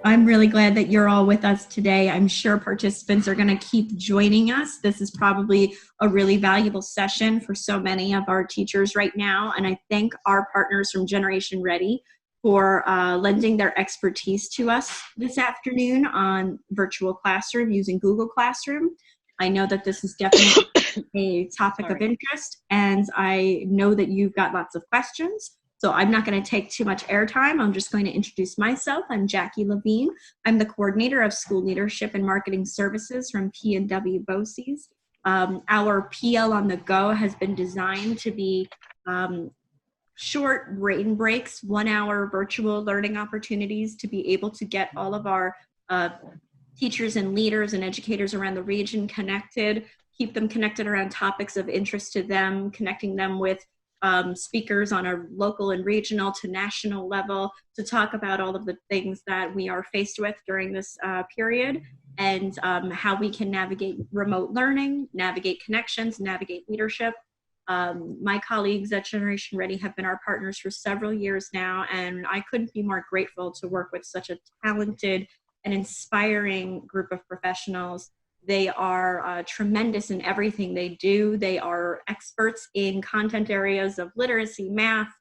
I'm really glad that you're all with us today. I'm sure participants are going to keep joining us. This is probably a really valuable session for so many of our teachers right now. And I thank our partners from Generation Ready for lending their expertise to us this afternoon on virtual classroom using Google Classroom. I know that this is definitely a topic of interest, and I know that you've got lots of questions. So I'm not going to take too much airtime. I'm just going to introduce myself. I'm Jackie Levine. I'm the coordinator of school leadership and marketing services from P&W BOCES. Our PL on the Go has been designed to be short rain breaks, 1 hour virtual learning opportunities to be able to get all of our teachers and leaders and educators around the region connected, keep them connected around topics of interest to them, connecting them with speakers on a local and regional to national level to talk about all of the things that we are faced with during this period, and how we can navigate remote learning, navigate connections, navigate leadership. My colleagues at Generation Ready have been our partners for several years now, and I couldn't be more grateful to work with such a talented and inspiring group of professionals. They are tremendous in everything they do. They are experts in content areas of literacy, math,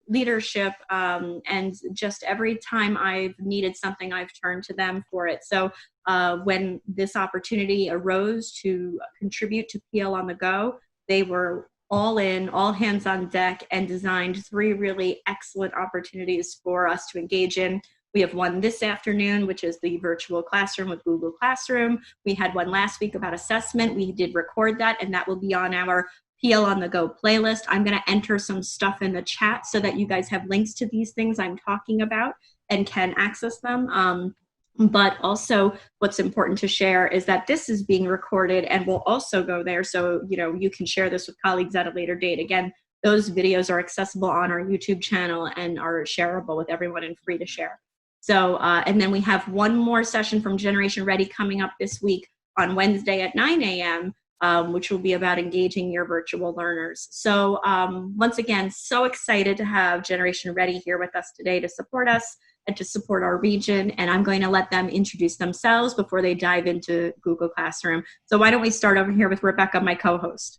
leadership, and just every time I've needed something, I've turned to them for it. So when this opportunity arose to contribute to PL on the Go, they were all in, all hands on deck, and designed 3 really excellent opportunities for us to engage in. We have one this afternoon, which is the virtual classroom with Google Classroom. We had one last week about assessment. We did record that, and that will be on our PL on the Go playlist. I'm going to enter some stuff in the chat so that you guys have links to these things I'm talking about and can access them. But also what's important to share is that this is being recorded and will also go there. So, you can share this with colleagues at a later date. Again, those videos are accessible on our YouTube channel and are shareable with everyone and free to share. So, and then we have one more session from Generation Ready coming up this week on Wednesday at 9 a.m., which will be about engaging your virtual learners. So once again, so excited to have Generation Ready here with us today to support us and to support our region. And I'm going to let them introduce themselves before they dive into Google Classroom. So why don't we start over here with Rebecca, my co-host.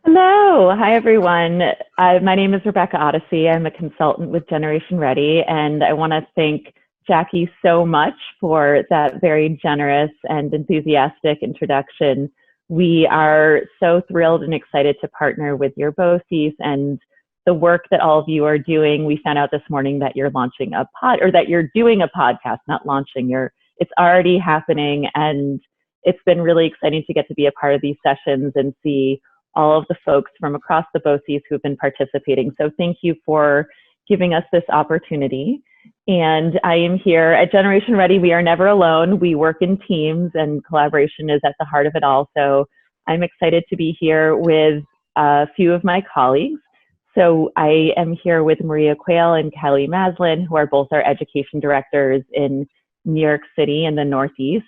Hello. Hi, everyone. My name is Rebecca Odyssey. I'm a consultant with Generation Ready, and I want to thank Jackie so much for that very generous and enthusiastic introduction. We are so thrilled and excited to partner with your BOCES and the work that all of you are doing. We found out this morning that you're launching that you're doing a podcast, not launching. It's already happening, and it's been really exciting to get to be a part of these sessions and see all of the folks from across the BOCES who have been participating. So thank you for giving us this opportunity. And I am here at Generation Ready. We are never alone. We work in teams, and collaboration is at the heart of it all. So I'm excited to be here with a few of my colleagues. So I am here with Maria Quayle and Kelly Maslin, who are both our education directors in New York City and the Northeast.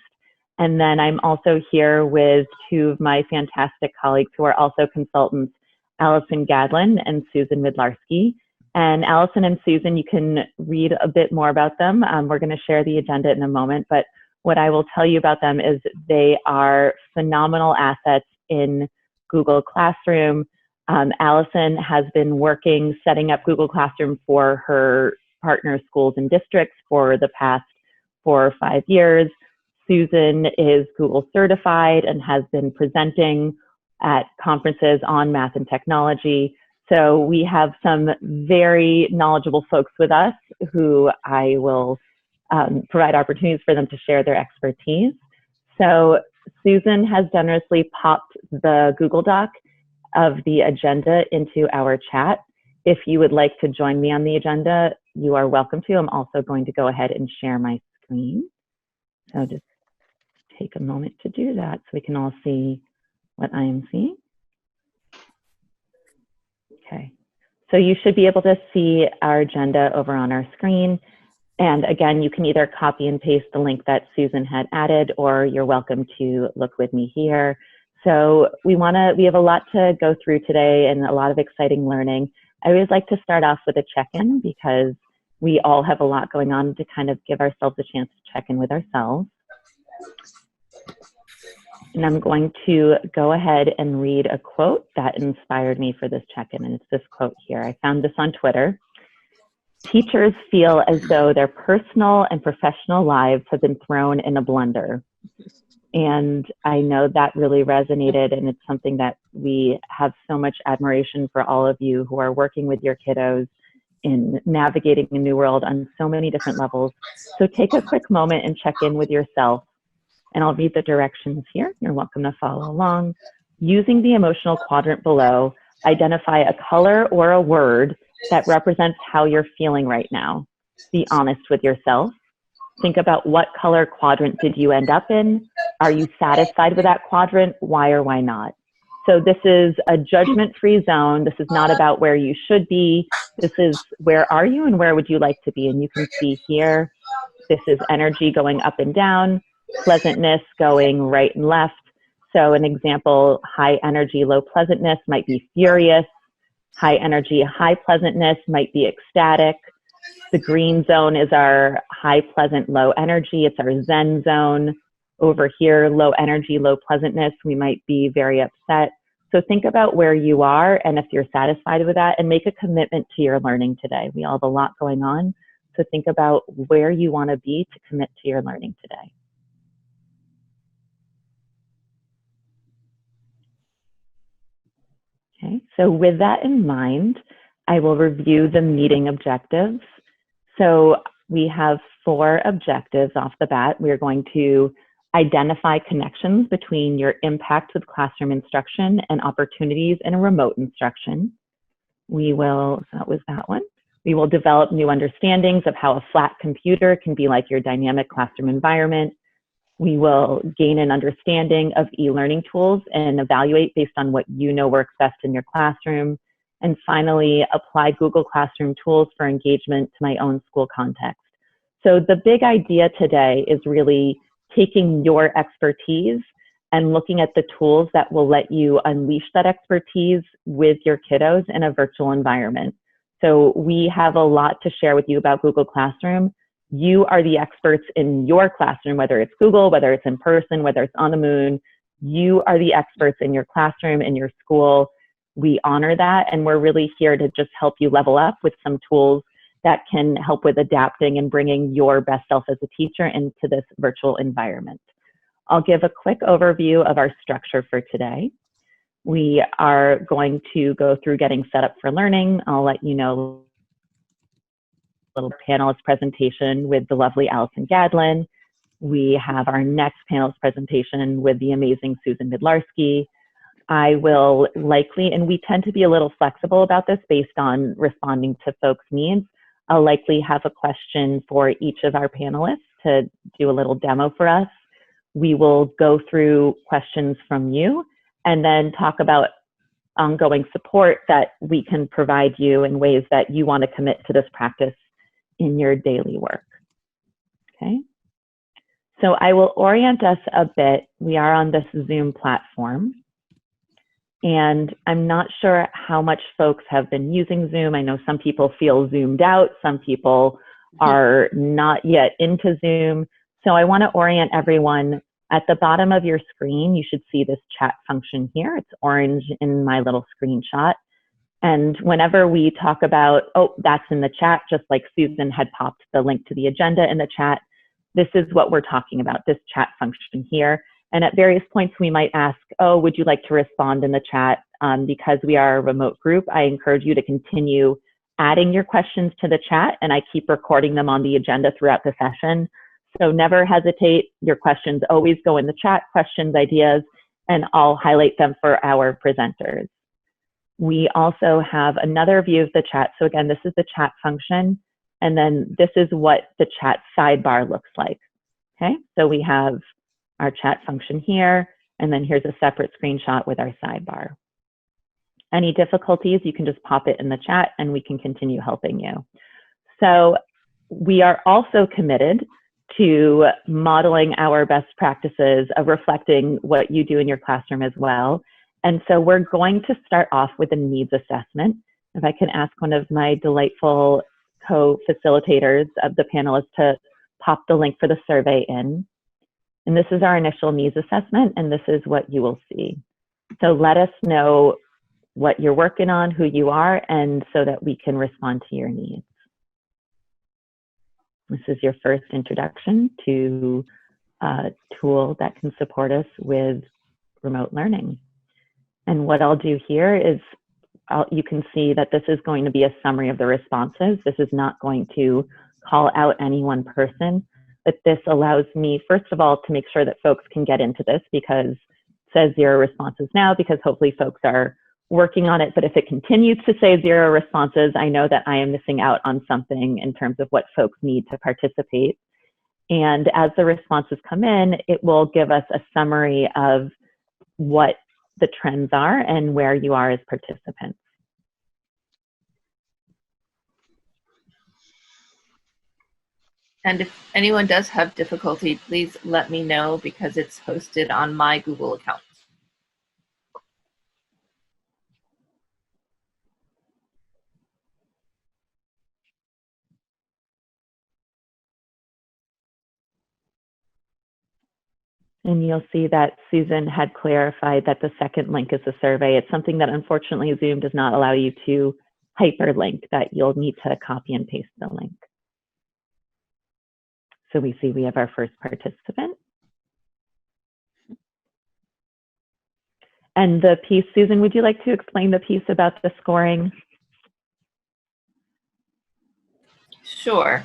And then I'm also here with 2 of my fantastic colleagues who are also consultants, Allison Gadlin and Susan Midlarski. And Allison and Susan, you can read a bit more about them. We're going to share the agenda in a moment, but what I will tell you about them is they are phenomenal assets in Google Classroom. Allison has been working setting up Google Classroom for her partner schools and districts for the past 4 or 5 years. Susan is Google certified and has been presenting at conferences on math and technology. So we have some very knowledgeable folks with us who I will provide opportunities for them to share their expertise. So Susan has generously popped the Google Doc of the agenda into our chat. If you would like to join me on the agenda, you are welcome to. I'm also going to go ahead and share my screen. So just take a moment to do that so we can all see what I am seeing. Okay, so you should be able to see our agenda over on our screen. And again, you can either copy and paste the link that Susan had added, or you're welcome to look with me here. So we have a lot to go through today and a lot of exciting learning. I always like to start off with a check-in because we all have a lot going on to kind of give ourselves a chance to check in with ourselves. And I'm going to go ahead and read a quote that inspired me for this check-in, and it's this quote here. I found this on Twitter. Teachers feel as though their personal and professional lives have been thrown in a blender. And I know that really resonated, and it's something that we have so much admiration for all of you who are working with your kiddos in navigating a new world on so many different levels. So take a quick moment and check in with yourself. And I'll read the directions here. You're welcome to follow along. Using the emotional quadrant below, identify a color or a word that represents how you're feeling right now. Be honest with yourself. Think about what color quadrant did you end up in? Are you satisfied with that quadrant? Why or why not? So this is a judgment-free zone. This is not about where you should be. This is where are you and where would you like to be? And you can see here, this is energy going up and down, pleasantness going right and left. So an example, high energy, low pleasantness might be furious. High energy, high pleasantness might be ecstatic. The green zone is our high pleasant, low energy. It's our Zen zone. Over here, low energy, low pleasantness, we might be very upset. So think about where you are and if you're satisfied with that, and make a commitment to your learning today. We all have a lot going on. So think about where you want to be to commit to your learning today. Okay, so with that in mind, I will review the meeting objectives. So we have 4 objectives off the bat. We are going to identify connections between your impact with classroom instruction and opportunities in remote instruction. We will, so that was that one. We will develop new understandings of how a flat computer can be like your dynamic classroom environment. We will gain an understanding of e-learning tools and evaluate based on what you know works best in your classroom. And finally, apply Google Classroom tools for engagement to my own school context. So the big idea today is really taking your expertise and looking at the tools that will let you unleash that expertise with your kiddos in a virtual environment. So we have a lot to share with you about Google Classroom. You are the experts in your classroom, whether it's Google, whether it's in person, whether it's on the moon. You are the experts in your classroom, in your school. We honor that, and we're really here to just help you level up with some tools that can help with adapting and bringing your best self as a teacher into this virtual environment. I'll give a quick overview of our structure for today. We are going to go through getting set up for learning. I'll let you know a little panelist presentation with the lovely Allison Gadlin. We have our next panelist presentation with the amazing Susan Midlarski. I will likely, and we tend to be a little flexible about this based on responding to folks' needs, I'll likely have a question for each of our panelists to do a little demo for us. We will go through questions from you and then talk about ongoing support that we can provide you in ways that you want to commit to this practice in your daily work. Okay. So I will orient us a bit. We are on this Zoom platform, and I'm not sure how much folks have been using Zoom. I know some people feel zoomed out. Some people are not yet into Zoom. So I want to orient everyone. At the bottom of your screen, you should see this chat function here. It's orange in my little screenshot. And whenever we talk about, oh, that's in the chat, just like Susan had popped the link to the agenda in the chat, this is what we're talking about, this chat function here. And at various points, we might ask, oh, would you like to respond in the chat? Because we are a remote group, I encourage you to continue adding your questions to the chat, and I keep recording them on the agenda throughout the session. So never hesitate. Your questions always go in the chat, questions, ideas, and I'll highlight them for our presenters. We also have another view of the chat. So again, this is the chat function, and then this is what the chat sidebar looks like. Okay, so we have our chat function here, and then here's a separate screenshot with our sidebar. Any difficulties, you can just pop it in the chat and we can continue helping you. So we are also committed to modeling our best practices of reflecting what you do in your classroom as well. And so we're going to start off with a needs assessment. If I can ask one of my delightful co-facilitators of the panelists to pop the link for the survey in. And this is our initial needs assessment, and this is what you will see. So let us know what you're working on, who you are, and so that we can respond to your needs. This is your first introduction to a tool that can support us with remote learning. And what I'll do here is you can see that this is going to be a summary of the responses. This is not going to call out any one person, but this allows me, first of all, to make sure that folks can get into this, because it says 0 responses now, because hopefully folks are working on it. But if it continues to say 0 responses, I know that I am missing out on something in terms of what folks need to participate. And as the responses come in, it will give us a summary of what the trends are and where you are as participants. And if anyone does have difficulty, please let me know, because it's hosted on my Google account. And you'll see that Susan had clarified that the second link is a survey. It's something that unfortunately Zoom does not allow you to hyperlink, that you'll need to copy and paste the link. So we see we have our first participant. And the piece, Susan, would you like to explain the piece about the scoring? Sure.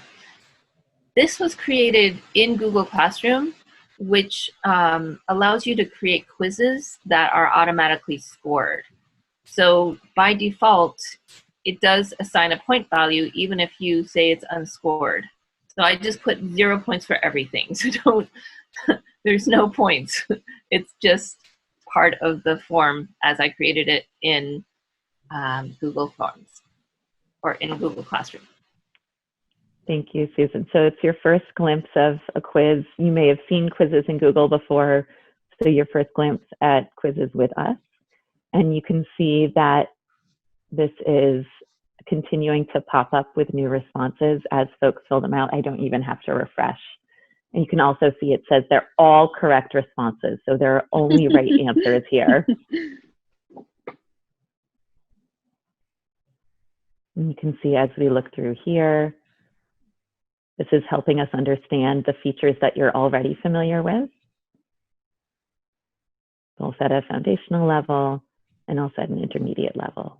This was created in Google Classroom, which allows you to create quizzes that are automatically scored. So by default, it does assign a point value, even if you say it's unscored. So I just put 0 points for everything. So there's no points. It's just part of the form as I created it in Google Forms or in Google Classroom. Thank you, Susan. So it's your first glimpse of a quiz. You may have seen quizzes in Google before, so your first glimpse at quizzes with us. And you can see that this is continuing to pop up with new responses as folks fill them out. I don't even have to refresh. And you can also see it says they're all correct responses, so there are only right answers here. And you can see as we look through here, this is helping us understand the features that you're already familiar with, both at a foundational level and also at an intermediate level.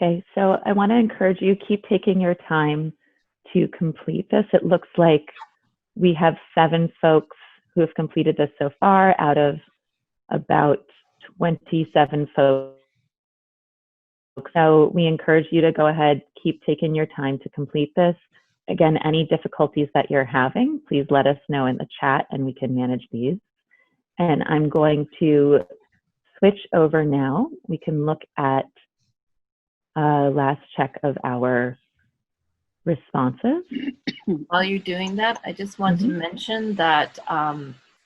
Okay, so I want to encourage you, keep taking your time to complete this. It looks like we have 7 folks who have completed this so far out of about 27 folks. So we encourage you to go ahead, keep taking your time to complete this. Again, any difficulties that you're having, please let us know in the chat and we can manage these. And I'm going to switch over now. We can look at last check of our responses. While you're doing that, I just want to mention that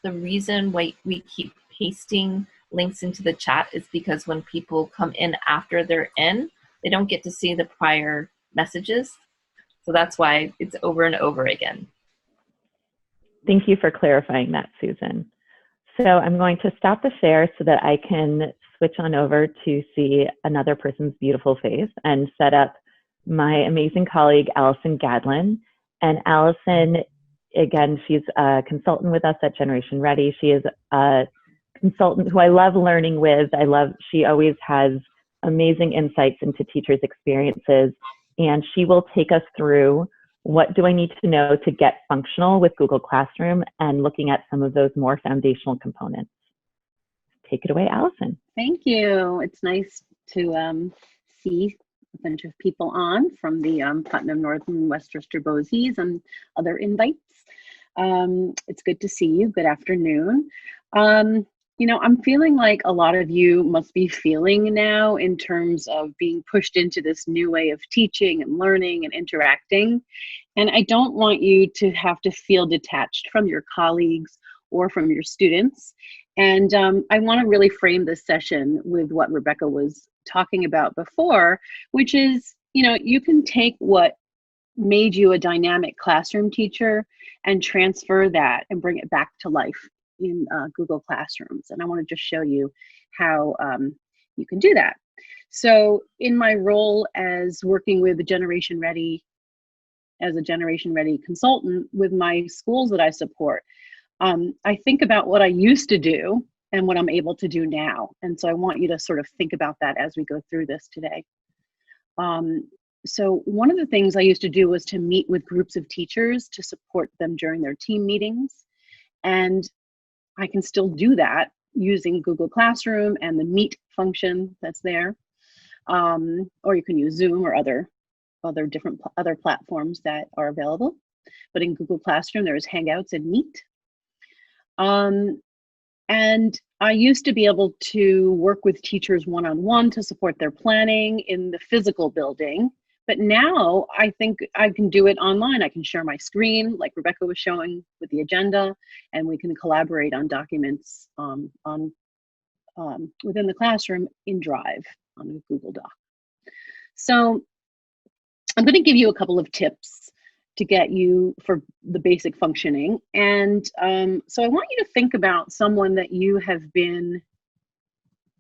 the reason why we keep pasting links into the chat is because when people come in after they're in, they don't get to see the prior messages. So that's why it's over and over again. Thank you for clarifying that, Susan. So I'm going to stop the share so that I can switch on over to see another person's beautiful face and set up my amazing colleague, Allison Gadlin. And Allison, again, she's a consultant with us at Generation Ready. She is a consultant who I love learning with. She always has amazing insights into teachers' experiences, and she will take us through what do I need to know to get functional with Google Classroom and looking at some of those more foundational components. Take it away, Allison. Thank you. It's nice to see a bunch of people on from the Putnam North and Westchester BOSEs and other invites. It's good to see you. Good afternoon. You know, I'm feeling like a lot of you must be feeling now in terms of being pushed into this new way of teaching and learning and interacting. And I don't want you to have to feel detached from your colleagues or from your students. And I want to really frame this session with what Rebecca was talking about before, which is, you know, you can take what made you a dynamic classroom teacher and transfer that and bring it back to life in Google Classrooms. And I want to just show you how you can do that. So in my role as working with Generation Ready, as a Generation Ready consultant with my schools that I support, I think about what I used to do and what I'm able to do now. And so I want you to sort of think about that as we go through this today. So one of the things I used to do was to meet with groups of teachers to support them during their team meetings. And I can still do that using Google Classroom and the Meet function that's there. Or you can use Zoom or other platforms that are available. But in Google Classroom, there's Hangouts and Meet. And I used to be able to work with teachers one-on-one to support their planning in the physical building. But now I think I can do it online. I can share my screen like Rebecca was showing with the agenda, and we can collaborate on documents within the classroom in Drive on a Google Doc. So I'm going to give you a couple of tips to get you for the basic functioning. And so I want you to think about someone that you have been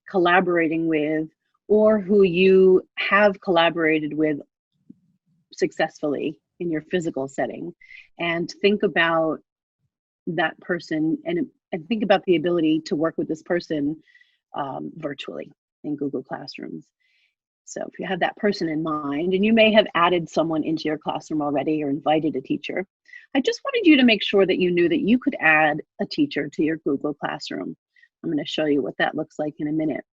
collaborating with or who you have collaborated with successfully in your physical setting, and think about that person and think about the ability to work with this person virtually in Google Classrooms. So if you have that person in mind, and you may have added someone into your classroom already or invited a teacher, I just wanted you to make sure that you knew that you could add a teacher to your Google Classroom. I'm going to show you what that looks like in a minute.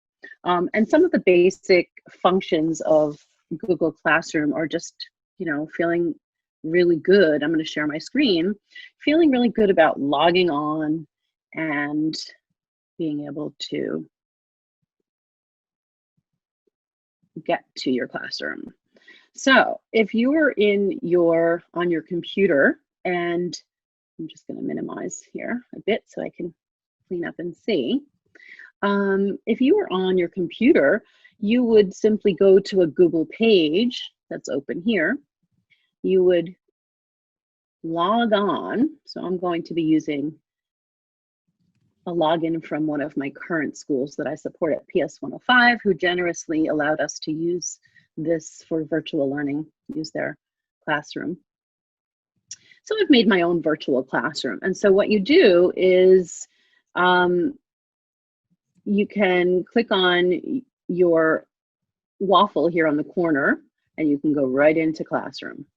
And some of the basic functions of Google Classroom are just, you know, feeling really good. I'm going to share my screen, feeling really good about logging on and being able to get to your classroom. So if you are on your computer, and I'm just going to minimize here a bit so I can clean up and see. If you were on your computer, you would simply go to a Google page that's open here. You would log on. So I'm going to be using a login from one of my current schools that I support at PS 105, who generously allowed us to use this for virtual learning, use their classroom. So I've made my own virtual classroom. And so what you do is you can click on your waffle here on the corner, and you can go right into Classroom.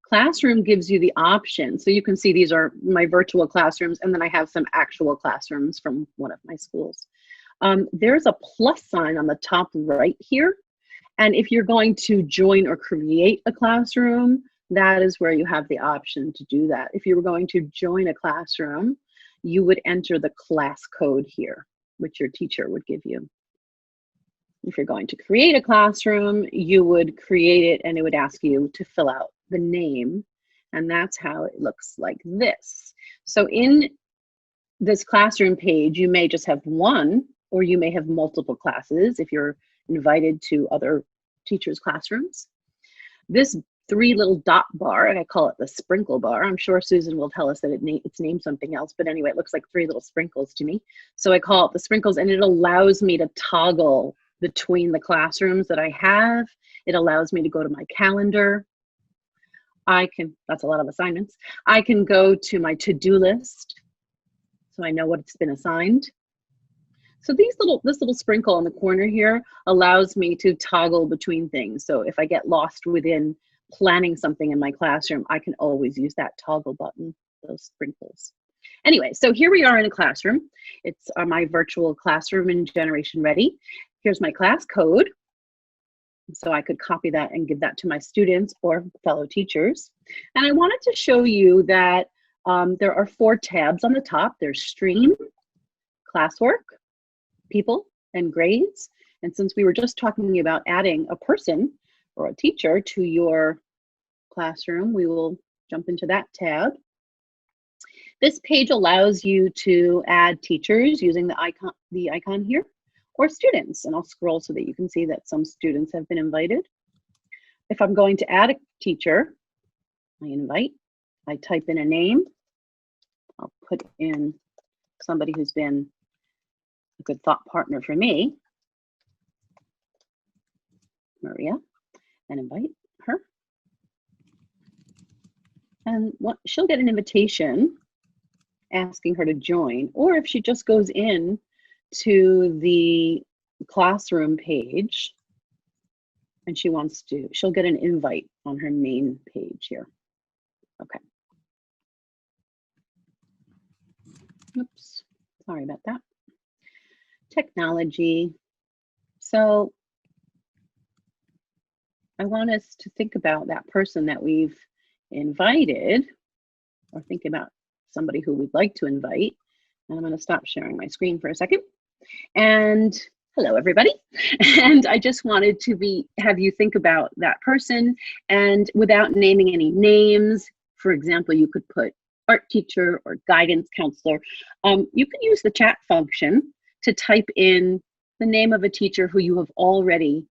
Classroom gives you the option. So you can see these are my virtual classrooms, and then I have some actual classrooms from one of my schools. There's a plus sign on the top right here. And if you're going to join or create a classroom, that is where you have the option to do that. If you were going to join a classroom, you would enter the class code here, which your teacher would give you. If you're going to create a classroom, you would create it, and it would ask you to fill out the name, and that's how it looks like this. So in this classroom page, you may just have one, or you may have multiple classes if you're invited to other teachers' classrooms. This three little dot bar, and I call it the sprinkle bar. I'm sure Susan will tell us that it's named something else, but anyway, it looks like three little sprinkles to me. So I call it the sprinkles, and it allows me to toggle between the classrooms that I have. It allows me to go to my calendar. That's a lot of assignments. I can go to my to-do list, so I know what's been assigned. So this little sprinkle on the corner here allows me to toggle between things. So if I get lost within planning something in my classroom, I can always use that toggle button, those sprinkles. Anyway, so here we are in a classroom. It's my virtual classroom in Generation Ready. Here's my class code. So I could copy that and give that to my students or fellow teachers. And I wanted to show you that there are 4 tabs on the top. There's Stream, Classwork, People, and Grades. And since we were just talking about adding a person or a teacher to your classroom, we will jump into that tab. This page allows you to add teachers using the icon here, or students, and I'll scroll so that you can see that some students have been invited. If I'm going to add a teacher, I invite, I type in a name, I'll put in somebody who's been a good thought partner for me, Maria, and invite her. And she'll get an invitation asking her to join, or if she just goes in to the classroom page and she wants to, she'll get an invite on her main page here. Okay. Oops, sorry about that. Technology. So I want us to think about that person that we've invited, or think about somebody who we'd like to invite. And I'm going to stop sharing my screen for a second. And hello, everybody. And I just wanted to have you think about that person, and without naming any names. For example, you could put art teacher or guidance counselor. You can use the chat function to type in the name of a teacher who you have already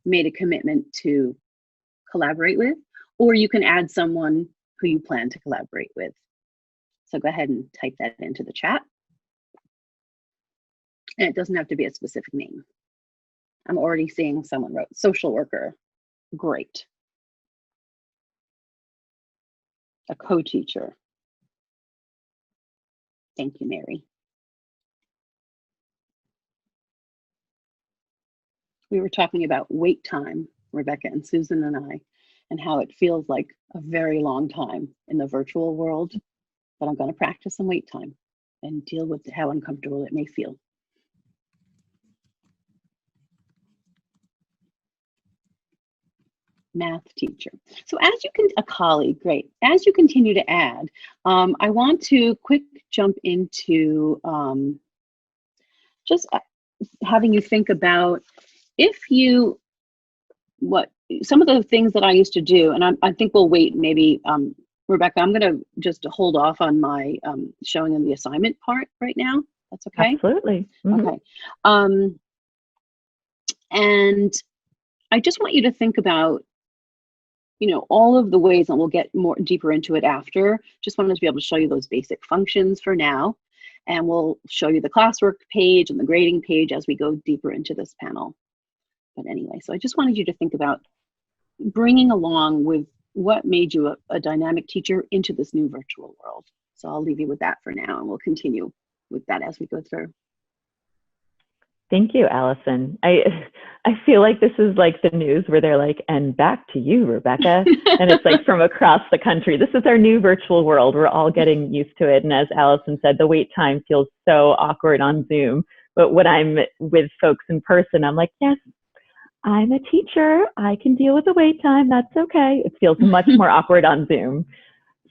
made a commitment to collaborate with, or you can add someone who you plan to collaborate with. So go ahead and type that into the chat. And it doesn't have to be a specific name. I'm already seeing someone wrote social worker. Great. A co-teacher. Thank you, Mary. We were talking about wait time, Rebecca and Susan and I, and how it feels like a very long time in the virtual world, but I'm going to practice some wait time and deal with how uncomfortable it may feel. Math teacher. So as you can, a colleague, great. As you continue to add, I want to quick jump into just having you think about some of the things that I used to do, and I think we'll wait maybe, Rebecca, I'm gonna just hold off on my showing them the assignment part right now. That's okay? Absolutely. Mm-hmm. Okay. And I just want you to think about, all of the ways, and we'll get more deeper into it after. Just wanted to be able to show you those basic functions for now. And we'll show you the classwork page and the grading page as we go deeper into this panel. But anyway, so I just wanted you to think about bringing along with what made you a dynamic teacher into this new virtual world. So I'll leave you with that for now, and we'll continue with that as we go through. Thank you, Allison. I feel like this is like the news where they're like, and back to you, Rebecca. And it's like from across the country. This is our new virtual world. We're all getting used to it. And as Allison said, the wait time feels so awkward on Zoom. But when I'm with folks in person, I'm like, yes, I'm a teacher. I can deal with the wait time. That's okay. It feels much more awkward on Zoom.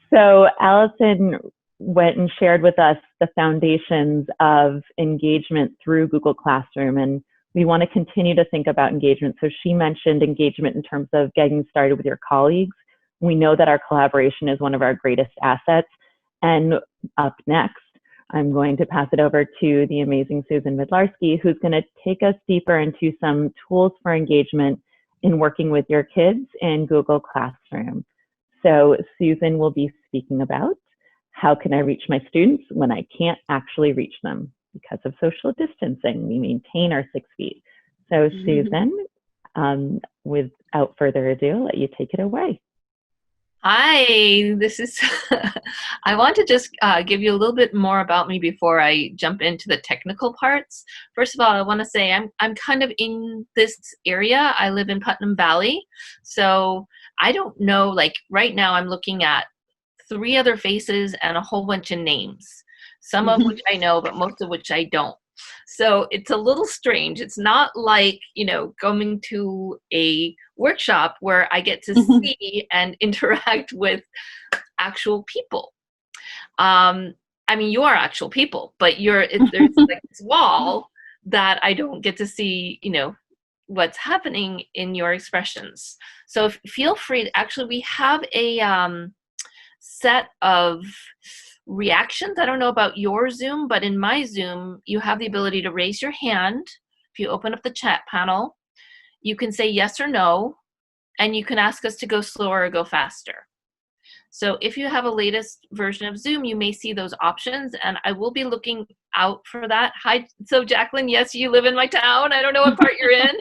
So Allison went and shared with us the foundations of engagement through Google Classroom, and we want to continue to think about engagement. So she mentioned engagement in terms of getting started with your colleagues. We know that our collaboration is one of our greatest assets. And up next, I'm going to pass it over to the amazing Susan Midlarski, who's going to take us deeper into some tools for engagement in working with your kids in Google Classroom. So Susan will be speaking about how can I reach my students when I can't actually reach them because of social distancing. We maintain our 6 feet. So Susan, without further ado, I'll let you take it away. Hi, this is, I want to just give you a little bit more about me before I jump into the technical parts. First of all, I want to say I'm kind of in this area. I live in Putnam Valley. So I don't know, like right now I'm looking at 3 other faces and a whole bunch of names, some of which I know, but most of which I don't. So it's a little strange. It's not like, going to a workshop where I get to see and interact with actual people. I mean, you are actual people, but there's like this wall that I don't get to see, what's happening in your expressions. So feel free to, actually, we have a set of reactions. I don't know about your Zoom, but in my Zoom, you have the ability to raise your hand. If you open up the chat panel, you can say yes or no, and you can ask us to go slower or go faster. So if you have a latest version of Zoom, you may see those options, and I will be looking out for that. Hi, so Jacqueline, yes, you live in my town. I don't know what part you're in.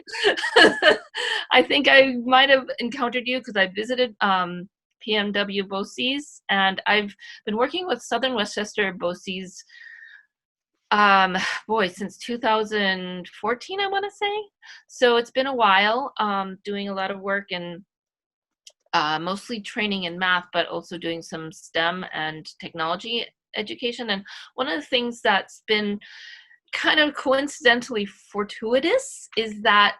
I think I might have encountered you because I visited PMW BOCES, and I've been working with Southern Westchester BOCES, since 2014, I want to say. So it's been a while, doing a lot of work in mostly training in math, but also doing some STEM and technology education. And one of the things that's been kind of coincidentally fortuitous is that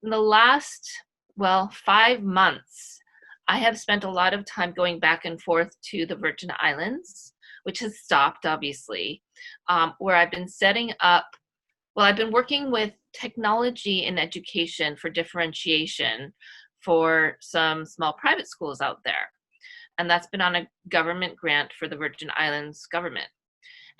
in the last, 5 months, I have spent a lot of time going back and forth to the Virgin Islands, which has stopped, obviously, where I've been setting up, I've been working with technology in education for differentiation for some small private schools out there. And that's been on a government grant for the Virgin Islands government.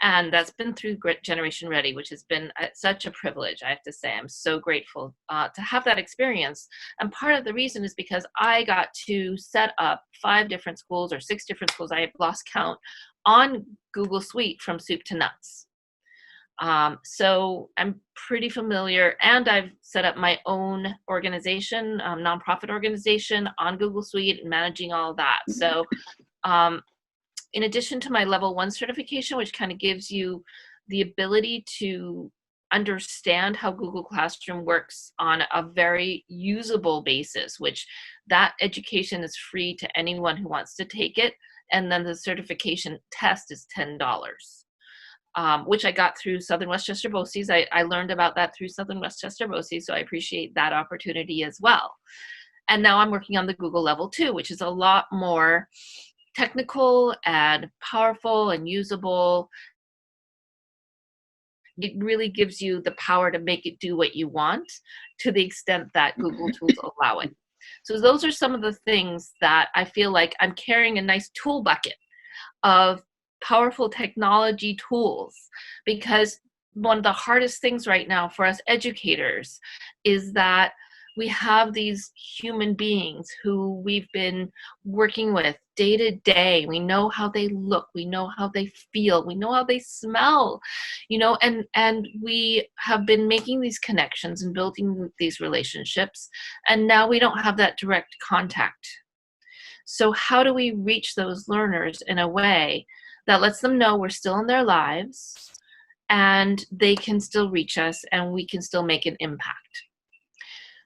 And that's been through Generation Ready, which has been such a privilege, I have to say. I'm so grateful to have that experience. And part of the reason is because I got to set up 5 different schools or 6 different schools, I have lost count, on Google Suite from soup to nuts. So I'm pretty familiar, and I've set up my own organization, nonprofit organization on Google Suite and managing all of that. So in addition to my level 1 certification, which kind of gives you the ability to understand how Google Classroom works on a very usable basis, which that education is free to anyone who wants to take it. And then the certification test is $10. Which I got through Southern Westchester BOCES. I learned about that through Southern Westchester BOCES, so I appreciate that opportunity as well. And now I'm working on the Google Level 2, which is a lot more technical and powerful and usable. It really gives you the power to make it do what you want to the extent that Google tools allow it. So those are some of the things that I feel like I'm carrying a nice tool bucket of powerful technology tools, because one of the hardest things right now for us educators is that we have these human beings who we've been working with day to day. We know how they look, we know how they feel, we know how they smell, and we have been making these connections and building these relationships, and now we don't have that direct contact. So how do we reach those learners in a way that lets them know we're still in their lives and they can still reach us and we can still make an impact?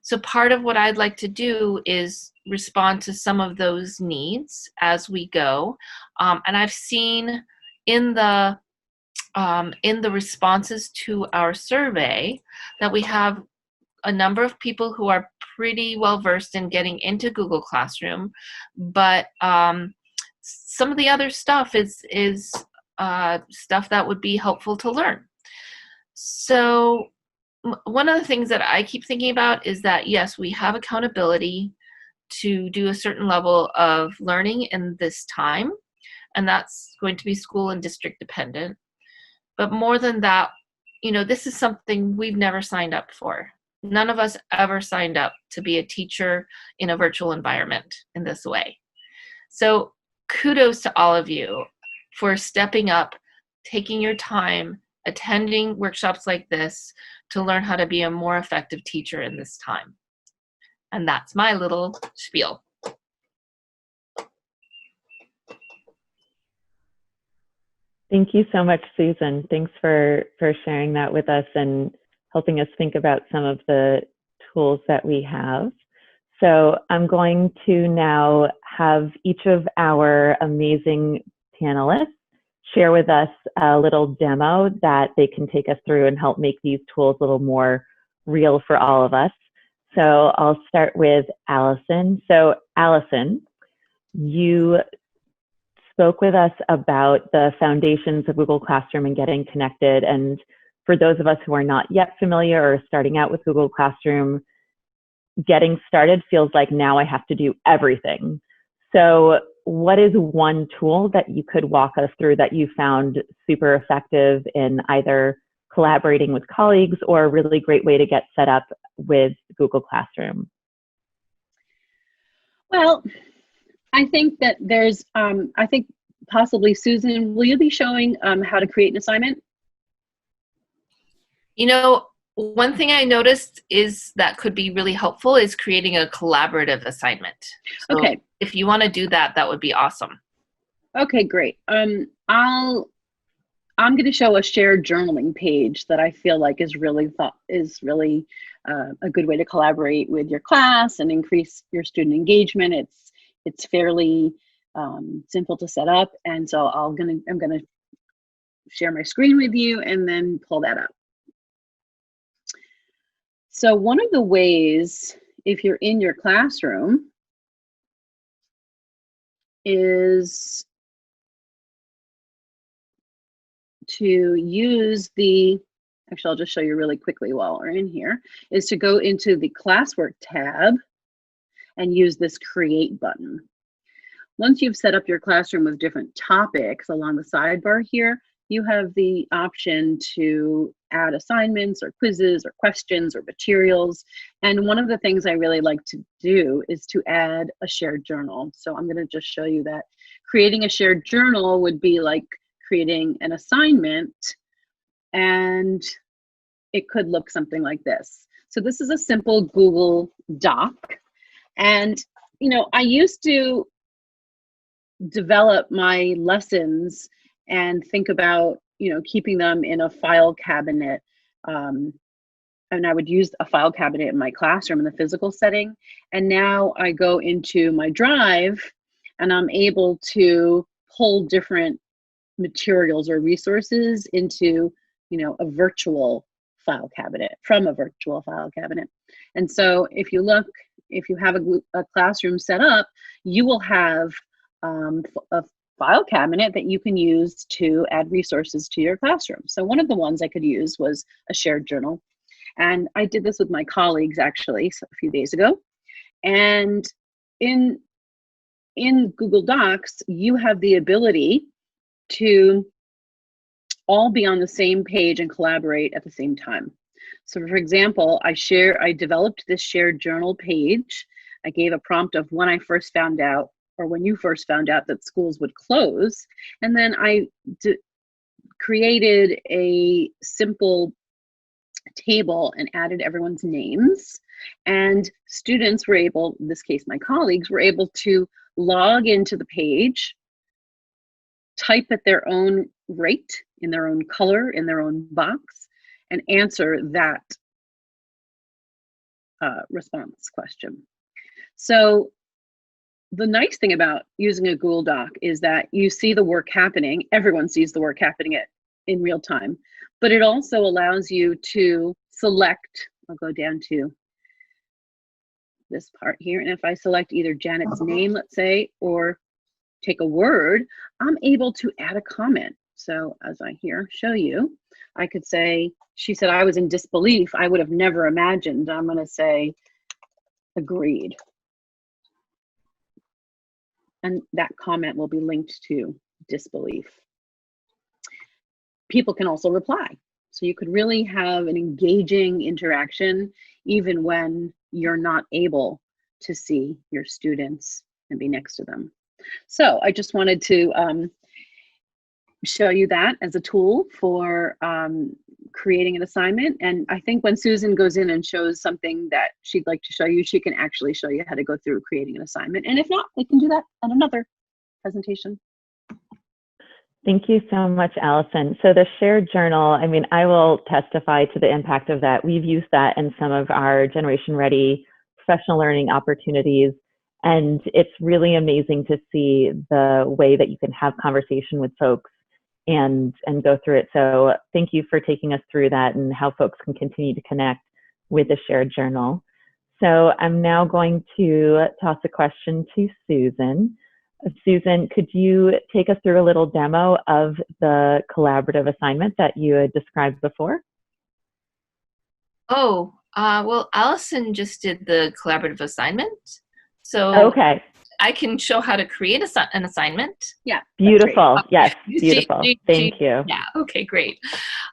So part of what I'd like to do is respond to some of those needs as we go. And I've seen in the responses to our survey that we have a number of people who are pretty well versed in getting into Google Classroom, but some of the other stuff is stuff that would be helpful to learn. So one of the things that I keep thinking about is that, yes, we have accountability to do a certain level of learning in this time, and that's going to be school and district dependent. But more than that, this is something we've never signed up for. None of us ever signed up to be a teacher in a virtual environment in this way. So kudos to all of you for stepping up, taking your time, attending workshops like this to learn how to be a more effective teacher in this time. And that's my little spiel. Thank you so much, Susan. Thanks for sharing that with us and helping us think about some of the tools that we have. So I'm going to now have each of our amazing panelists share with us a little demo that they can take us through and help make these tools a little more real for all of us. So I'll start with Allison. So Allison, you spoke with us about the foundations of Google Classroom and getting connected. And for those of us who are not yet familiar or starting out with Google Classroom, getting started feels like now I have to do everything. So what is one tool that you could walk us through that you found super effective in either collaborating with colleagues or a really great way to get set up with Google Classroom? Well, I think that there's, I think possibly Susan, will you be showing how to create an assignment? You know, one thing I noticed is that could be really helpful is creating a collaborative assignment. So Okay. if you want to do that, that would be awesome. Okay, great. I'm going to show a shared journaling page that I feel like is really a good way to collaborate with your class and increase your student engagement. It's fairly simple to set up, and so I'm gonna share my screen with you and then pull that up. So one of the ways, if you're in your classroom, is to use actually I'll just show you really quickly while we're in here, is to go into the classwork tab and use this create button. Once you've set up your classroom with different topics along the sidebar here, you have the option to add assignments or quizzes or questions or materials. And one of the things I really like to do is to add a shared journal. So I'm going to just show you that creating a shared journal would be like creating an assignment, and it could look something like this. So this is a simple Google Doc. And, you know, I used to develop my lessons and think about, you know, keeping them in a file cabinet. And I would use a file cabinet in my classroom in the physical setting. And now I go into my Drive and I'm able to pull different materials or resources into, you know, a virtual file cabinet, from a virtual file cabinet. And so if you look, if you have a classroom set up, you will have a file cabinet that you can use to add resources to your classroom. So one of the ones I could use was a shared journal. And I did this with my colleagues actually a few days ago. And in Google Docs, you have the ability to all be on the same page and collaborate at the same time. So for example, I developed this shared journal page. I gave a prompt of when I first found out, or when you first found out that schools would close. And then I created a simple table and added everyone's names. And students were able, in this case, my colleagues, were able to log into the page, type at their own rate, in their own color, in their own box, and answer that response question. So the nice thing about using a Google Doc is that you see the work happening. Everyone sees the work happening in real time, but it also allows you to select, I'll go down to this part here, and if I select either Janet's name, let's say, or take a word, I'm able to add a comment. So as I here show you, I could say, she said I was in disbelief. I would have never imagined. I'm going to say agreed. And that comment will be linked to disbelief. People can also reply. So you could really have an engaging interaction even when you're not able to see your students and be next to them. So I just wanted to show you that as a tool for creating an assignment. And I think when Susan goes in and shows something that she'd like to show you, she can actually show you how to go through creating an assignment. And if not, we can do that at another presentation. Thank you so much, Allison. So the shared journal, I mean, I will testify to the impact of that. We've used that in some of our Generation Ready professional learning opportunities. And it's really amazing to see the way that you can have conversation with folks and go through it. So thank you for taking us through that and how folks can continue to connect with the shared journal. So I'm now going to toss a question to Susan. Susan, could you take us through a little demo of the collaborative assignment that you had described before? Oh, well, Allison just did the collaborative assignment. So Okay. I can show how to create an assignment. Yeah. Beautiful. Yes, She- beautiful. Thank you. Yeah, okay, great.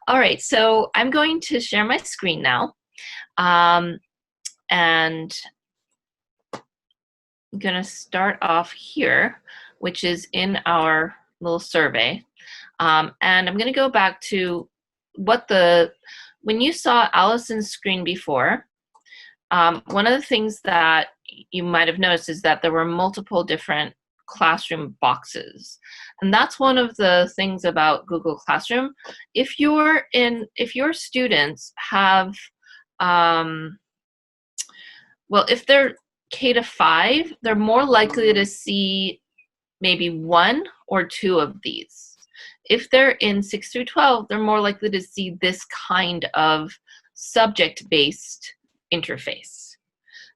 All right, so I'm going to share my screen now. And I'm going to start off here, which is in our little survey. And I'm going to go back to when you saw Allison's screen before, one of the things that you might have noticed is that there were multiple different classroom boxes. And that's one of the things about Google Classroom. If your students have, well, if they're K-5, they're more likely to see maybe 1 or 2 of these. If they're in 6 through 12, they're more likely to see this kind of subject-based interface.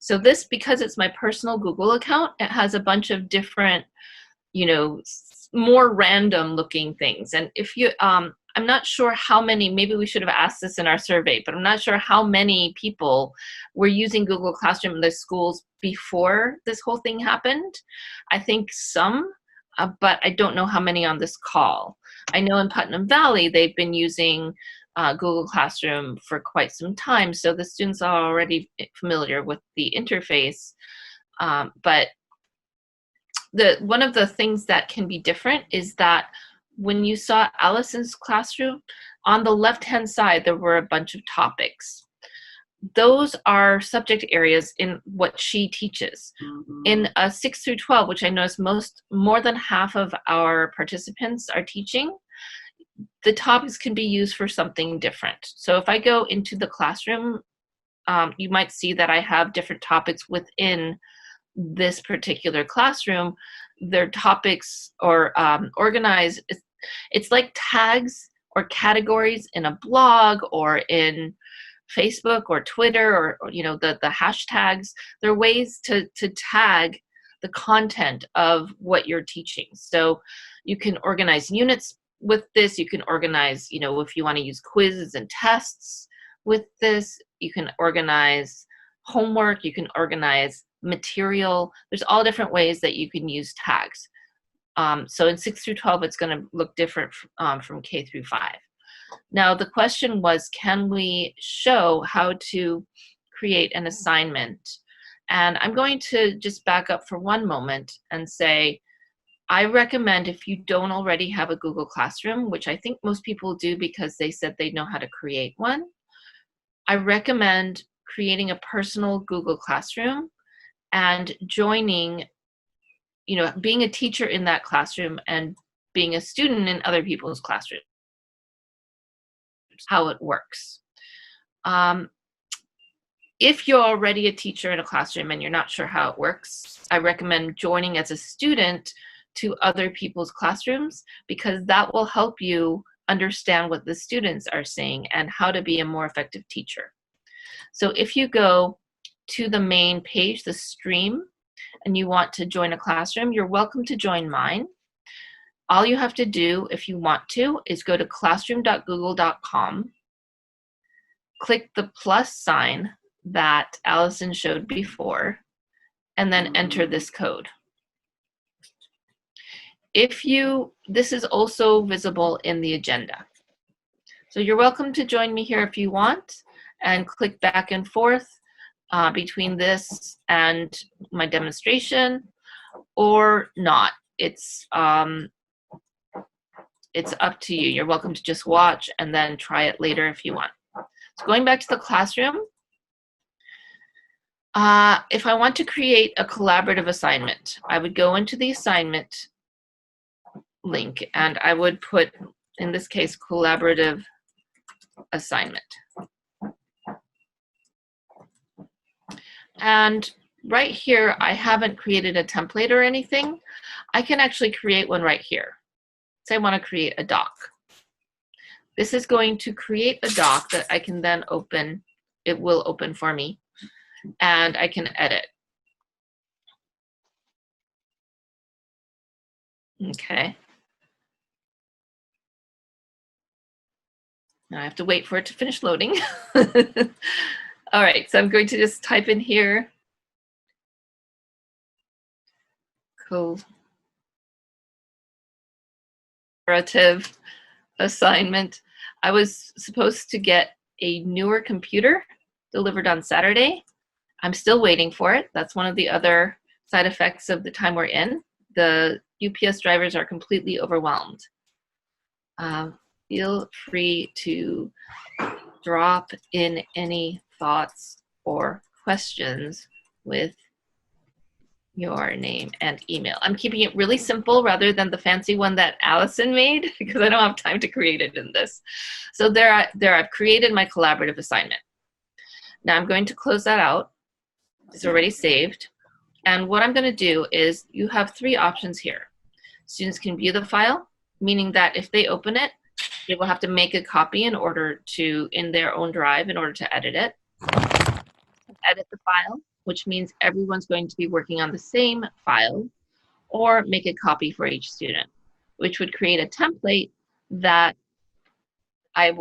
So this, because it's my personal Google account, it has a bunch of different, more random looking things. And if you, I'm not sure how many, maybe we should have asked this in our survey, but I'm not sure how many people were using Google Classroom in their schools before this whole thing happened. I think some, but I don't know how many on this call. I know in Putnam Valley, they've been using Google Classroom for quite some time, so the students are already familiar with the interface. But one of the things that can be different is that when you saw Allison's classroom, on the left-hand side, there were a bunch of topics. Those are subject areas in what she teaches. In 6 through 12, which I notice more than half of our participants are teaching, the topics can be used for something different. So if I go into the classroom, you might see that I have different topics within this particular classroom. Their topics are organized. It's like tags or categories in a blog or in Facebook or Twitter or the hashtags. There are ways to tag the content of what you're teaching. So you can organize units with this. You can organize, if you want to use quizzes and tests with this. You can organize homework. You can organize material. There's all different ways that you can use tags. So in 6 through 12, it's going to look different from K through 5. Now, the question was, can we show how to create an assignment? And I'm going to just back up for one moment and say, I recommend, if you don't already have a Google Classroom, which I think most people do because they said they know how to create one, I recommend creating a personal Google Classroom and joining, being a teacher in that classroom and being a student in other people's classrooms, how it works. If you're already a teacher in a classroom and you're not sure how it works, I recommend joining as a student to other people's classrooms, because that will help you understand what the students are saying and how to be a more effective teacher. So if you go to the main page, the stream, and you want to join a classroom, you're welcome to join mine. All you have to do, if you want to, is go to classroom.google.com, click the plus sign that Allison showed before, and then enter this code. This is also visible in the agenda. So you're welcome to join me here if you want, and click back and forth between this and my demonstration, or not. It's up to you. You're welcome to just watch and then try it later if you want. So going back to the classroom, if I want to create a collaborative assignment, I would go into the assignment link and I would put, in this case, collaborative assignment. And right here, I haven't created a template or anything. I can actually create one right here. say I want to create a doc. This is going to create a doc that I can then open. It will open for me, and I can edit. Okay. Now I have to wait for it to finish loading. All right, so I'm going to just type in here collaborative assignment. I was supposed to get a newer computer delivered on Saturday. I'm still waiting for it. That's one of the other side effects of the time we're in. The UPS drivers are completely overwhelmed. Feel free to drop in any thoughts or questions with your name and email. I'm keeping it really simple rather than the fancy one that Allison made because I don't have time to create it in this. So there I've created my collaborative assignment. Now I'm going to close that out. It's already saved. And what I'm going to do is you have 3 options here. Students can view the file, meaning that if they open it, they will have to make a copy in their own drive in order to edit it. Edit the file, which means everyone's going to be working on the same file, or make a copy for each student, which would create a template that I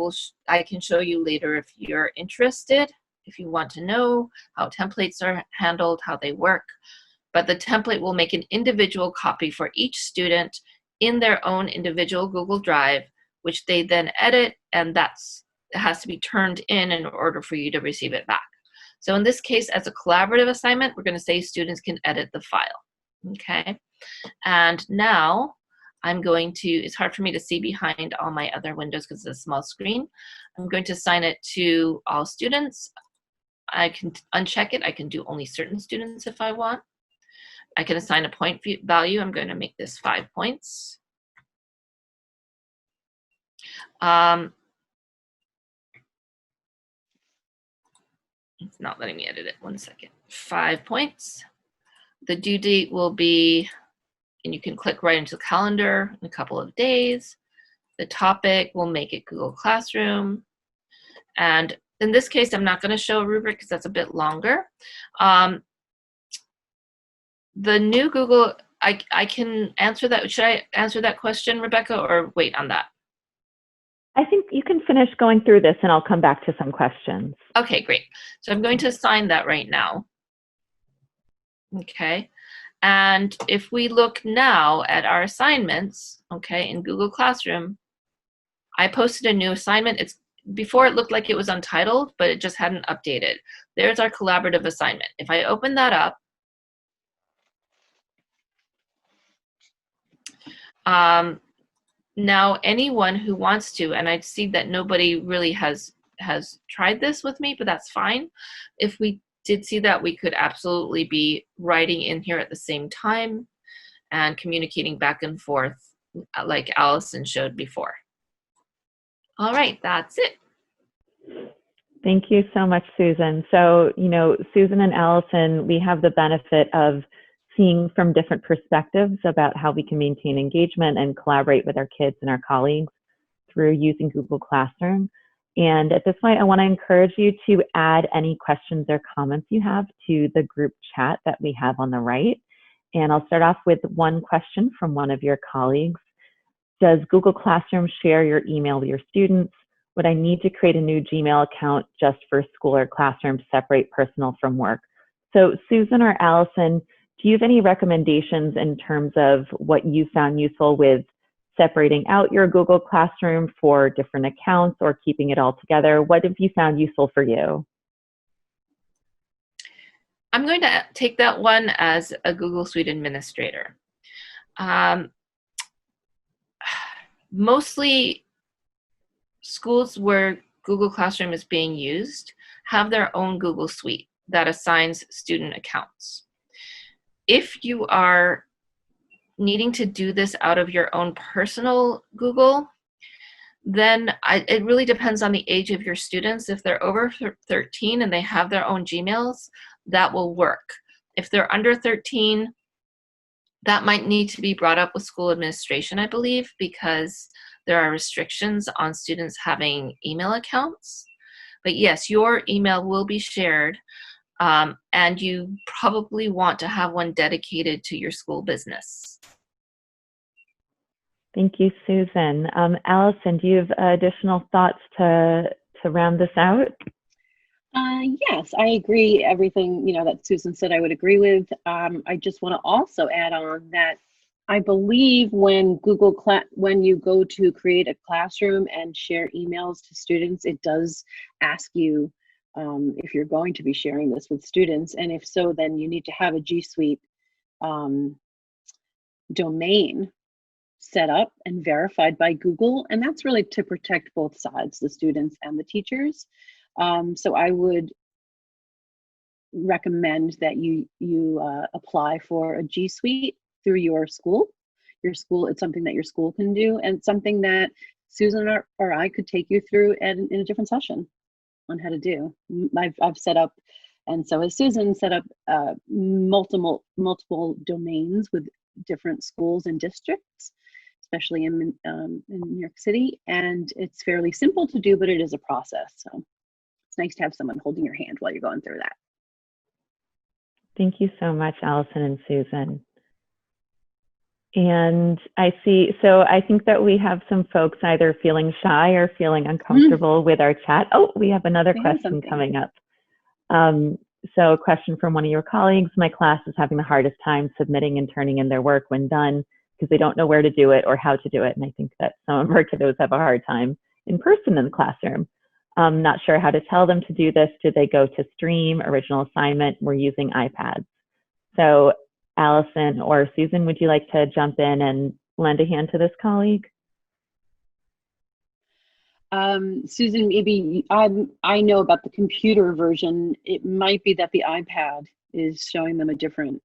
can show you later if you're interested, if you want to know how templates are handled, how they work. But the template will make an individual copy for each student in their own individual Google Drive, which they then edit, and it has to be turned in order for you to receive it back. So in this case, as a collaborative assignment, we're going to say students can edit the file. Okay. And now I'm going to, it's hard for me to see behind all my other windows because it's a small screen. I'm going to assign it to all students. I can uncheck it. I can do only certain students if I want. I can assign a point value. I'm going to make this 5 points. It's not letting me edit it. 1 second. 5 points. The due date will be, and you can click right into the calendar in a couple of days. The topic, will make it Google Classroom. And in this case, I'm not going to show a rubric because that's a bit longer. The new Google, I can answer that. Should I answer that question, Rebecca, or wait on that? I think you can finish going through this and I'll come back to some questions. Okay, great. So I'm going to assign that right now. Okay. And if we look now at our assignments, okay, in Google Classroom, I posted a new assignment. Before it looked like it was untitled, but it just hadn't updated. There's our collaborative assignment. If I open that up, now anyone who wants to, and I see that nobody really has tried this with me, but that's fine. If we did see that, we could absolutely be writing in here at the same time and communicating back and forth like Allison showed before. All right, that's it. Thank you so much, Susan. So, Susan and Allison, we have the benefit of seeing from different perspectives about how we can maintain engagement and collaborate with our kids and our colleagues through using Google Classroom. And at this point, I want to encourage you to add any questions or comments you have to the group chat that we have on the right. And I'll start off with one question from one of your colleagues. Does Google Classroom share your email with your students? Would I need to create a new Gmail account just for school or classroom to separate personal from work? So Susan or Allison, do you have any recommendations in terms of what you found useful with separating out your Google Classroom for different accounts or keeping it all together? What have you found useful for you? I'm going to take that one as a Google Suite administrator. Mostly schools where Google Classroom is being used have their own Google Suite that assigns student accounts. If you are needing to do this out of your own personal Google, then it really depends on the age of your students. If they're over 13 and they have their own Gmails, that will work. If they're under 13, that might need to be brought up with school administration, I believe, because there are restrictions on students having email accounts. But yes, your email will be shared, and you probably want to have one dedicated to your school business. Thank you, Susan. Allison, do you have additional thoughts to round this out? Yes, I agree. Everything that Susan said, I would agree with. I just want to also add on that I believe when when you go to create a classroom and share emails to students, it does ask you if you're going to be sharing this with students, and if so, then you need to have a G Suite domain set up and verified by Google, and that's really to protect both sides, the students and the teachers. So I would recommend that you apply for a G Suite through your school. It's something that your school can do, and something that Susan or I could take you through in a different session on how to do. I've set up, and so has Susan, set up multiple domains with different schools and districts, especially in New York City, and it's fairly simple to do, but it is a process. So it's nice to have someone holding your hand while you're going through that. Thank you so much, Allison and Susan. And I think that we have some folks either feeling shy or feeling uncomfortable with our chat. Oh, we have another question coming up. So a question from one of your colleagues: my class is having the hardest time submitting and turning in their work when done because they don't know where to do it or how to do it. And I think that some of our kiddos have a hard time in person in the classroom. Not sure how to tell them to do this. Do they go to Stream, original assignment? We're using iPads. So Allison or Susan, would you like to jump in and lend a hand to this colleague? Susan, maybe I know about the computer version. It might be that the iPad is showing them a different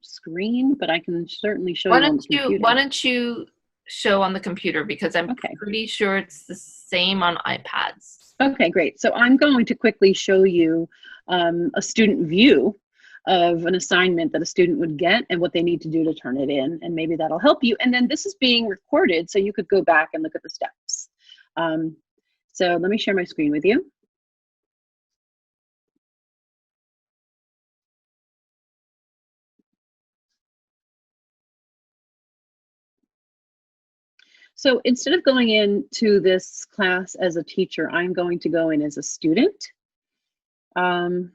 screen, but I can certainly show you on the computer. Why don't you show on the computer, because I'm pretty sure it's the same on iPads. Okay, great. So I'm going to quickly show you a student view of an assignment that a student would get and what they need to do to turn it in, and maybe that'll help you. And then this is being recorded, so you could go back and look at the steps. So let me share my screen with you. So instead of going into this class as a teacher, I'm going to go in as a student. I'm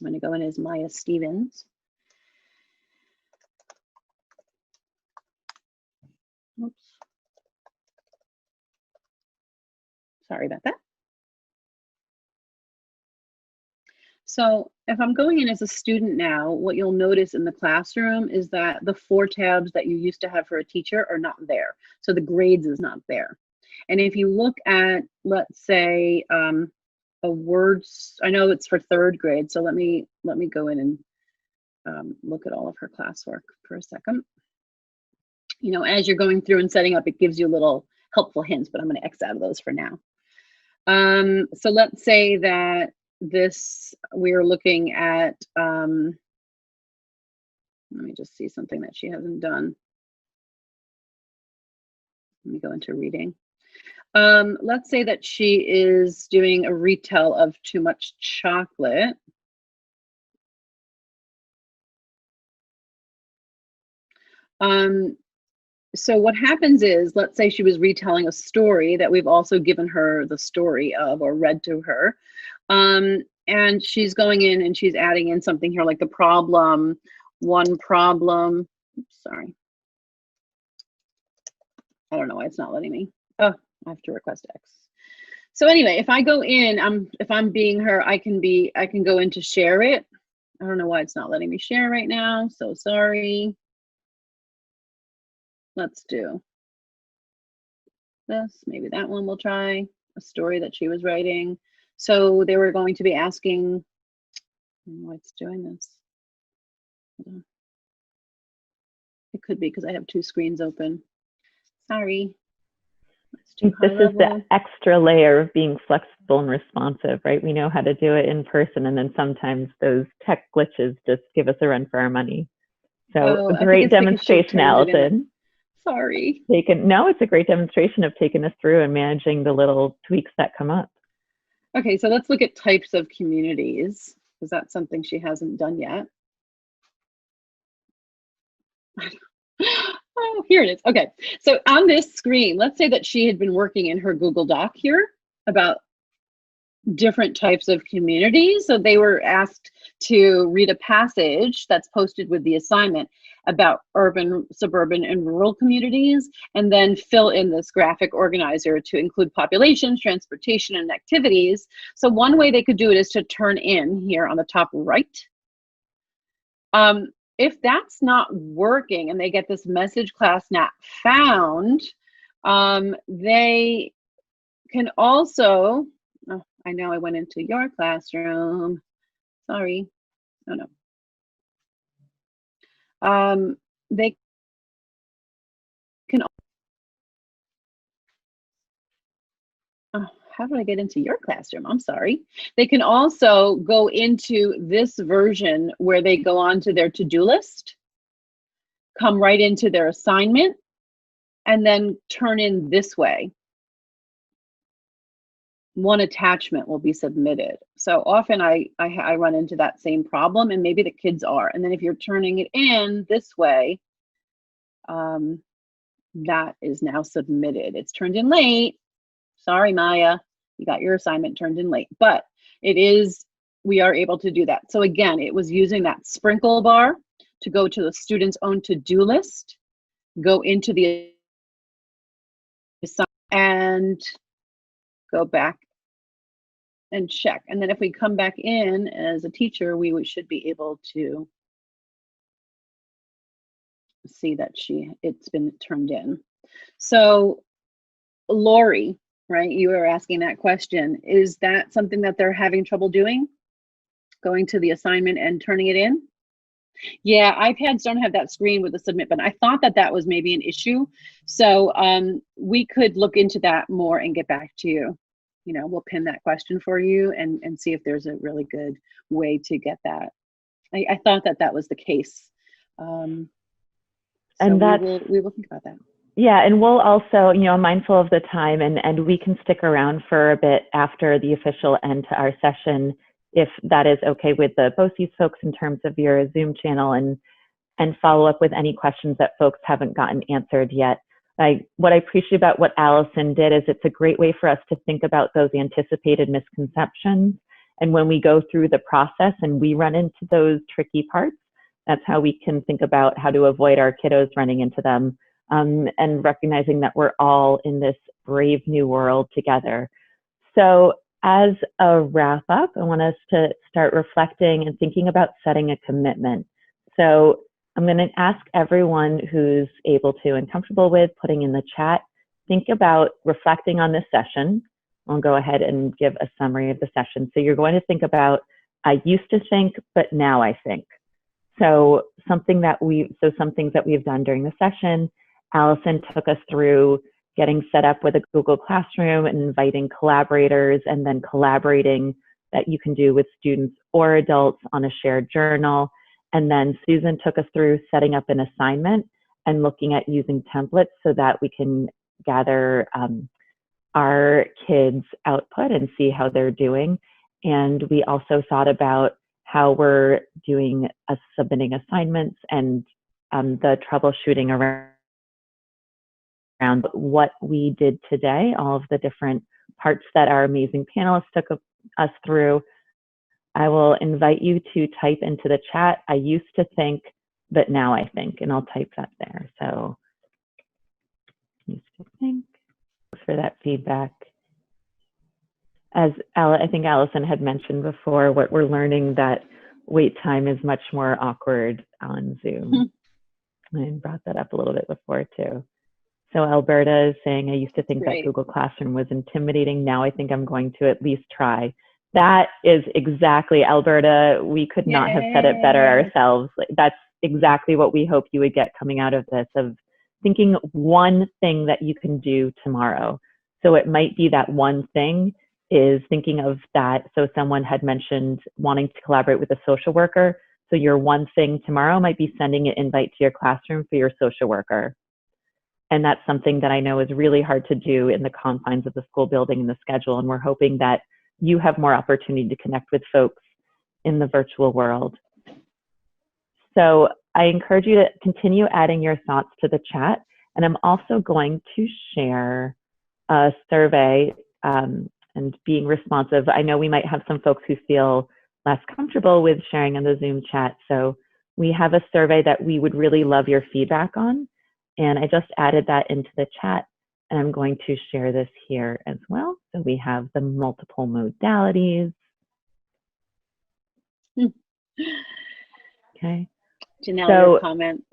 going to go in as Maya Stevens. Oops. Sorry about that. So if I'm going in as a student now, what you'll notice in the classroom is that the 4 tabs that you used to have for a teacher are not there. So the grades is not there. And if you look at, let's say, a words, I know it's for 3rd grade, so let me go in and look at all of her classwork for a second. You know, as you're going through and setting up, it gives you little helpful hints, but I'm going to X out of those for now. So let's say that we are looking at, let me just see something that she hasn't done. Let me go into reading. Let's say that she is doing a retell of Too Much Chocolate. So what happens is, let's say she was retelling a story that we've also given her the story of or read to her. And she's going in and she's adding in something here like the problem, one problem. Oops, sorry. I don't know why it's not letting me. Oh, I have to request X. So anyway, if I go in, if I'm being her, I can go in to share it. I don't know why it's not letting me share right now. So sorry. Let's do this. Maybe that one we'll try. A story that she was writing. So they were going to be asking, I don't know why it's doing this. It could be because I have 2 screens open. Sorry. It's too high This is the level. extra layer of being flexible and responsive, right? We know how to do it in person, and then sometimes those tech glitches just give us a run for our money. So Oh, a I think great it's because she demonstration, turned it in. Allison. Sorry. No, it's a great demonstration of taking us through and managing the little tweaks that come up. Okay, so let's look at types of communities, because that's something she hasn't done yet. Oh, here it is. Okay, so on this screen, let's say that she had been working in her Google Doc here about different types of communities. So they were asked to read a passage that's posted with the assignment about urban, suburban, and rural communities, and then fill in this graphic organizer to include population, transportation, and activities. So one way they could do it is to turn in here on the top right. If that's not working and they get this message class not found, they can also, oh, I know I went into your classroom. Sorry. Oh no. They can, oh, how do I get into your classroom? I'm sorry. They can also go into this version where they go on to their to-do list, come right into their assignment, and then turn in this way. One attachment will be submitted. So often I run into that same problem, and maybe the kids are. And then if you're turning it in this way, that is now submitted. It's turned in late. Sorry, Maya, you got your assignment turned in late, but it is, we are able to do that. So again, it was using that sprinkle bar to go to the student's own to-do list, go into the assignment, and go back and check. And then if we come back in as a teacher, we should be able to see that it's been turned in. So Lori, right, you were asking that question. Is that something that they're having trouble doing? Going to the assignment and turning it in? Yeah, iPads don't have that screen with the submit button. I thought that that was maybe an issue. So we could look into that more and get back to you. You know, we'll pin that question for you and see if there's a really good way to get that. I thought that that was the case. So And we will think about that. Yeah, and we'll also, mindful of the time, and we can stick around for a bit after the official end to our session, if that is okay with the BOCES folks in terms of your Zoom channel, and follow up with any questions that folks haven't gotten answered yet. What I appreciate about what Allison did is it's a great way for us to think about those anticipated misconceptions. And when we go through the process and we run into those tricky parts, that's how we can think about how to avoid our kiddos running into them, and recognizing that we're all in this brave new world together. So as a wrap up, I want us to start reflecting and thinking about setting a commitment. So I'm going to ask everyone who's able to and comfortable with putting in the chat, think about reflecting on this session. I'll go ahead and give a summary of the session. So you're going to think about, I used to think, but now I think. So some things that we've done during the session, Allison took us through getting set up with a Google Classroom and inviting collaborators, and then collaborating that you can do with students or adults on a shared journal. And then Susan took us through setting up an assignment and looking at using templates so that we can gather our kids' output and see how they're doing. And we also thought about how we're doing submitting assignments and the troubleshooting around what we did today, all of the different parts that our amazing panelists took us through. I will invite you to type into the chat, I used to think, but now I think, and I'll type that there. So, used to think. Thanks for that feedback. As I think Allison had mentioned before, what we're learning that wait time is much more awkward on Zoom. I brought that up a little bit before too. So Alberta is saying, I used to think that Google Classroom was intimidating. Now I think I'm going to at least try. That is exactly, Alberta, we could not have said it better ourselves. That's exactly what we hope you would get coming out of this, of thinking one thing that you can do tomorrow. So it might be that one thing is thinking of that. So someone had mentioned wanting to collaborate with a social worker. So your one thing tomorrow might be sending an invite to your classroom for your social worker. And that's something that I know is really hard to do in the confines of the school building and the schedule. And we're hoping that you have more opportunity to connect with folks in the virtual world. So I encourage you to continue adding your thoughts to the chat. And I'm also going to share a survey and being responsive. I know we might have some folks who feel less comfortable with sharing in the Zoom chat. So we have a survey that we would really love your feedback on. And I just added that into the chat, and I'm going to share this here as well. So we have the multiple modalities. Okay. Janelle, your comment.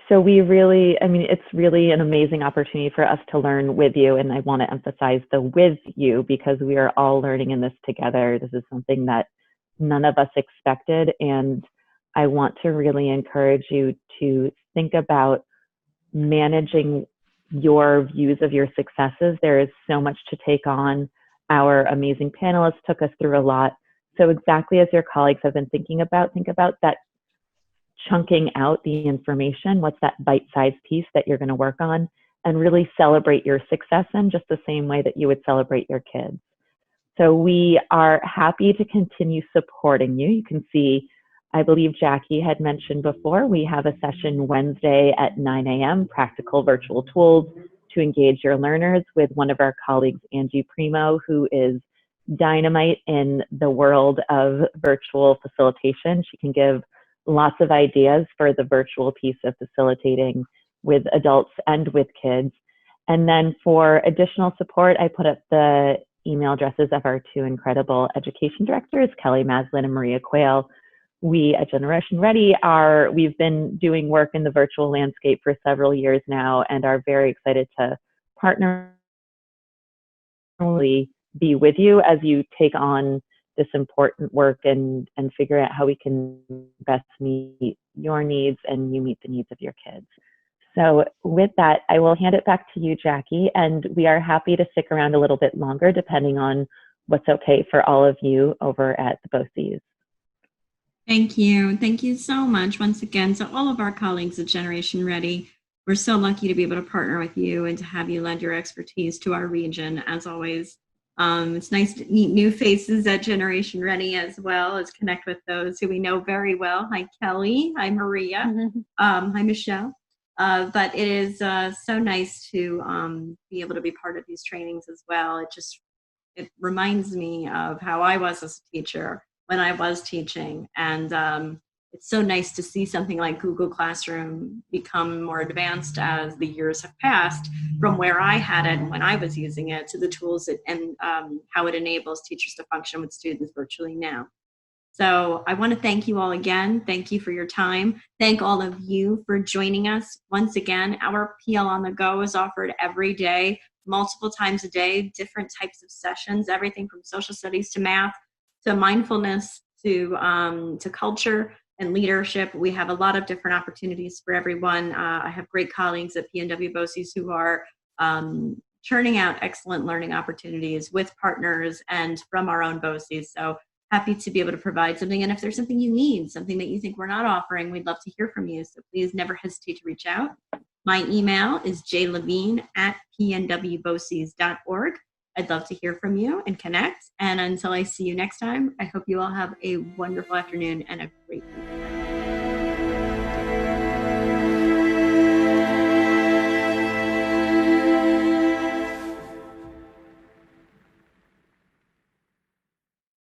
So we really, I mean, it's really an amazing opportunity for us to learn with you. And I want to emphasize the with you, because we are all learning in this together. This is something that none of us expected. And I want to really encourage you to think about managing your views of your successes. There is so much to take on. Our amazing panelists took us through a lot. So exactly as your colleagues have been thinking about, think about that chunking out the information. What's that bite-sized piece that you're going to work on, and really celebrate your success in just the same way that you would celebrate your kids. So we are happy to continue supporting you. You can see, I believe Jackie had mentioned before, we have a session Wednesday at 9 a.m., practical virtual tools to engage your learners, with one of our colleagues, Angie Primo, who is dynamite in the world of virtual facilitation. She can give lots of ideas for the virtual piece of facilitating with adults and with kids. And then for additional support, I put up the email addresses of our two incredible education directors, Kelly Maslin and Maria Quayle. We at Generation Ready we've been doing work in the virtual landscape for several years now, and are very excited to partner, be with you as you take on this important work and figure out how we can best meet your needs and you meet the needs of your kids. So with that, I will hand it back to you, Jackie, and we are happy to stick around a little bit longer depending on what's okay for all of you over at the BOCES. Thank you. Thank you so much once again to all of our colleagues at Generation Ready. We're so lucky to be able to partner with you and to have you lend your expertise to our region, as always. It's nice to meet new faces at Generation Ready, as well as connect with those who we know very well. Hi, Kelly. Hi, Maria. Hi, Michelle. But it is so nice to be able to be part of these trainings as well. It reminds me of how I was as a teacher when I was teaching. And it's so nice to see something like Google Classroom become more advanced as the years have passed, from where I had it when I was using it to the tools and how it enables teachers to function with students virtually now. So I want to thank you all again. Thank you for your time. Thank all of you for joining us. Once again, our PL on the Go is offered every day, multiple times a day, different types of sessions, everything from social studies to math, to mindfulness, to culture and leadership. We have a lot of different opportunities for everyone. I have great colleagues at PNW BOCES who are churning out excellent learning opportunities with partners and from our own BOCES. So happy to be able to provide something. And if there's something you need, something that you think we're not offering, we'd love to hear from you. So please never hesitate to reach out. My email is jlevine@pnwboces.org. I'd love to hear from you and connect. And until I see you next time, I hope you all have a wonderful afternoon and a great week.